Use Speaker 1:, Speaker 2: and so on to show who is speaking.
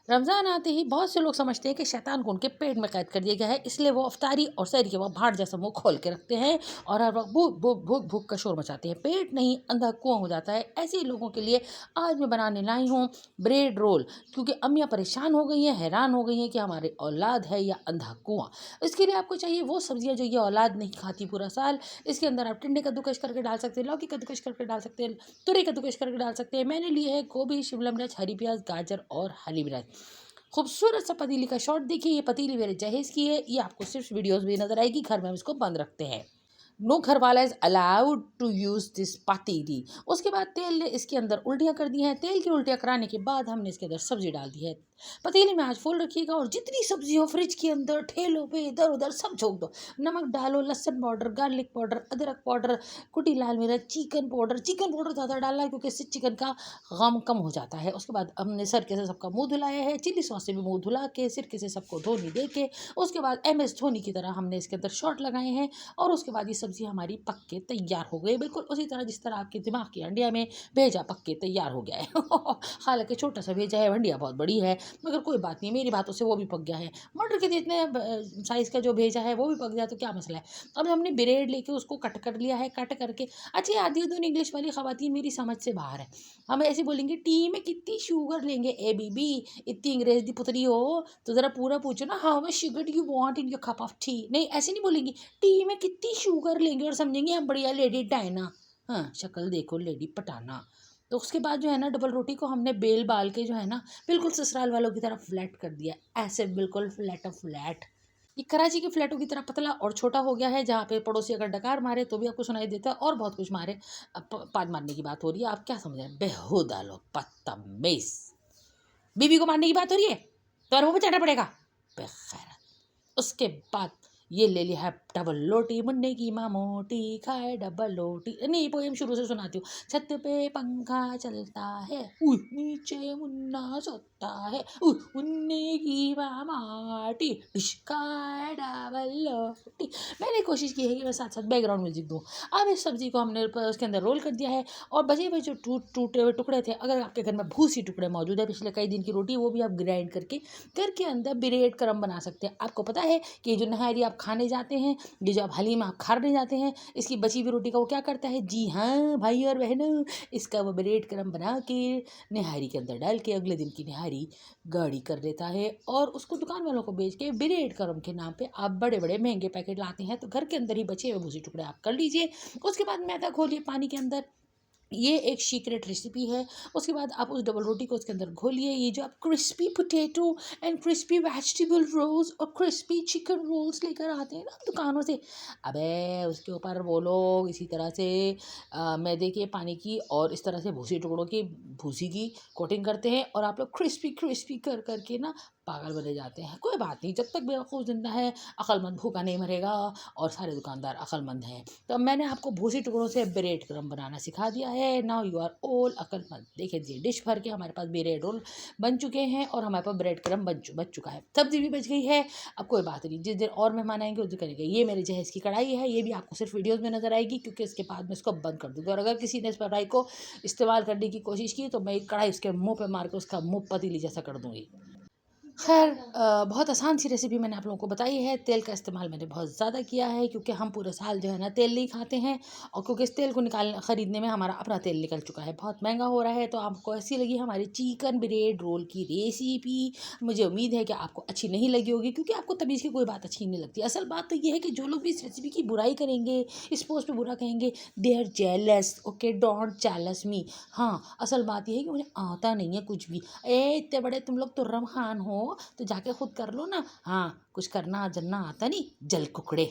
Speaker 1: रमज़ान आते ही बहुत से लोग समझते हैं कि शैतान को उनके पेट में कैद कर दिया गया है, इसलिए वो अफ्तारी और सहरी के वक्त भाड़ जैसा मुंह खोल के रखते हैं और हर वक्त भूख भूख भूख भूख का शोर मचाते हैं। पेट नहीं अंधा कुआं हो जाता है। ऐसे ही लोगों के लिए आज मैं बनाने लाई हूँ ब्रेड रोल, क्योंकि अम्मियाँ परेशान हो गई हैं, हैरान हो गई हैं कि हमारे औलाद है या अंधा कुआं। इसके लिए आपको चाहिए वो सब्जियाँ जो ये औलाद नहीं खाती पूरा साल। इसके अंदर आप टिंडे कद्दूकस करके डाल सकते हैं, लौकी कद्दूकस करके डाल सकते हैं, तुरई कद्दूकस करके डाल सकते हैं। मैंने लिए है गोभी, शिमला मिर्च, हरी प्याज, गाजर और हरी मिर्च। खूबसूरत सा पतीली का शॉट देखिए। ये पतीली मेरे जहेज की है, ये आपको सिर्फ वीडियोस में नजर आएगी। घर में हम इसको बंद रखते हैं। नो घर वाला is allowed to use this पतीली। उसके बाद तेल ने इसके अंदर उल्टियाँ कर दी हैं। तेल की उल्टियाँ कराने के बाद हमने इसके अंदर सब्जी डाल दी है। पतीली में आज फुल रखिएगा और जितनी सब्जी हो फ्रिज के अंदर ठेलों पे इधर उधर सब झोंक दो। नमक डालो, लहसुन पाउडर, गार्लिक पाउडर, अदरक पाउडर, कुटी लाल मिर्च, चिकन पाउडर। चिकन पाउडर ज़्यादा डालना है क्योंकि इससे चिकन का गम कम हो जाता है। उसके बाद हमने सिरके से सबका मुंह धुलाया है, चिली सॉस से भी मुंह धुला के सिरके से सबको धोनी दे के उसके बाद MS धोनी की तरह हमने इसके अंदर शॉट लगाए हैं। और उसके बाद ये सब्जी हमारी पक के तैयार हो गई, बिल्कुल उसी तरह जिस तरह आपके दिमाग की हंडिया में भेजा पक के तैयार हो गया है। हालांकि छोटा सा भेजा है, हंडिया बहुत बड़ी है, मगर कोई बात नहीं, मेरी बातों से वो भी पक गया है। मटर के जितने साइज़ का जो भेजा है वो भी पक गया तो क्या मसला है। अब हमने ब्रेड लेके उसको कट कर लिया है, कट करके। अच्छा, आधी अधूरी इंग्लिश वाली खवातीन मेरी समझ से बाहर है। हम ऐसे बोलेंगे टी में कितनी शुगर लेंगे, ए बीबी इतनी अंग्रेज दी पुतरी हो तो ज़रा पूरा पूछो ना, how much sugar do you want in your cup of T. नहीं, ऐसे नहीं बोलेंगी। टी में कितनी शुगर लेंगे और समझेंगे हम बढ़िया लेडी डायना। हाँ, शक्ल देखो लेडी पटाना। तो उसके बाद जो है ना, डबल रोटी को हमने बेल बाल के जो है ना बिल्कुल ससुराल वालों की तरह फ्लैट कर दिया। ऐसे बिल्कुल फ्लैट फ्लैट। ये कराची के फ्लैटों की तरह पतला और छोटा हो गया है, जहाँ पे पड़ोसी अगर डकार मारे तो भी आपको सुनाई देता है और बहुत कुछ मारे। अब पाद मारने की बात हो रही है, आप क्या समझ रहे हैं? बेहुदा लोग, बदतमीज। बीवी को मारने की बात हो रही है तो वो बचाना पड़ेगा, बेखैर। उसके बाद ये ले लिया है डबल रोटी। मुन्ने की माँ मोटी खाए डबल रोटी। नहीं, पोएम शुरू से सुनाती हूँ। छत पे पंखा चलता है, नीचे मुन्ना सोता है, मुन्ने की माँ मोटी खाए डबल रोटी। मैंने कोशिश की है कि मैं साथ साथ बैकग्राउंड म्यूजिक दूँ। अब इस सब्जी को हमने उसके अंदर रोल कर दिया है और बचे हुए जो टूटे हुए टुकड़े थे, अगर आपके घर में भूसी टुकड़े मौजूद है पिछले कई दिन की रोटी, वो भी आप ग्राइंड करके घर के अंदर ब्रेड क्रम बना सकते हैं। आपको पता है कि ये जो नहारी आप खाने जाते हैं, ये जो आप हलीम आप खाने जाते हैं, इसकी बची हुई रोटी का वो क्या करता है? जी हाँ भाई और बहनों, इसका वो ब्रेड क्रम बना के नहारी के अंदर डाल के अगले दिन की नहारी गाढ़ी कर देता है और उसको दुकान वालों को बेच के ब्रेड क्रम के नाम पे आप बड़े बड़े महंगे पैकेट लाते हैं। तो घर के अंदर ही बचे हुए भूसी टुकड़े आप कर लीजिए। उसके बाद मैदा घोलिए पानी के अंदर। ये एक सीक्रेट रेसिपी है। उसके बाद आप उस डबल रोटी को उसके अंदर घोलिए। ये जो आप crispy potato and crispy vegetable rolls और क्रिस्पी चिकन रोल्स लेकर आते हैं ना दुकानों से, अबे उसके ऊपर वो लोग इसी तरह से मैदे के पानी की और इस तरह से भूसी टुकड़ों की भूसी की कोटिंग करते हैं और आप लोग क्रिस्पी क्रिस्पी कर करके ना पागल बने जाते हैं। कोई बात नहीं, जब तक बेवकूफ़ जिंदा है अक्लमंद भूखा नहीं मरेगा और सारे दुकानदार अक्लमंद हैं। तो अब मैंने आपको भूसी टुकड़ों से ब्रेड क्रम बनाना सिखा दिया है। नाउ यू आर ऑल अक्लमंद। देखिए जी, डिश भर के हमारे पास ब्रेड रोल बन चुके हैं और हमारे पास ब्रेड क्रम बच चुका है। सब्जी भी बच गई है। अब कोई बात नहीं, जिस दिन और मेहमान आएंगे उस दिन करेंगे। ये मेरे जहेज की कढ़ाई है, ये भी आपको सिर्फ वीडियोज़ में नजर आएगी क्योंकि इसके बाद मैं इसको बंद कर दूँगी और अगर किसी ने इस कढ़ाई को इस्तेमाल करने की कोशिश की तो मैं एक कढ़ाई उसके मुँह पे मार के उसका मुँह पतीली जैसा कर दूँगी। खैर, बहुत आसान सी रेसिपी मैंने आप लोगों को बताई है। तेल का इस्तेमाल मैंने बहुत ज़्यादा किया है क्योंकि हम पूरे साल जो है ना तेल नहीं खाते हैं और क्योंकि इस तेल को ख़रीदने में हमारा अपना तेल निकल चुका है, बहुत महंगा हो रहा है। तो आपको ऐसी लगी हमारी चिकन ब्रेड रोल की रेसिपी। मुझे उम्मीद है कि आपको अच्छी नहीं लगी होगी क्योंकि आपको तमीज़ की कोई बात अच्छी नहीं लगती। असल बात तो ये है कि जो लोग भी इस रेसिपी की बुराई करेंगे, इस पोस्ट पर बुरा कहेंगे, they are jealous. Okay, don't jealous me. हाँ, असल बात ये है कि मुझे आता नहीं है कुछ भी। इतने बड़े तुम लोग तुर्रम खान हो तो जाके खुद कर लो ना। हाँ, कुछ करना जन्ना आता नहीं, जल कुकड़े।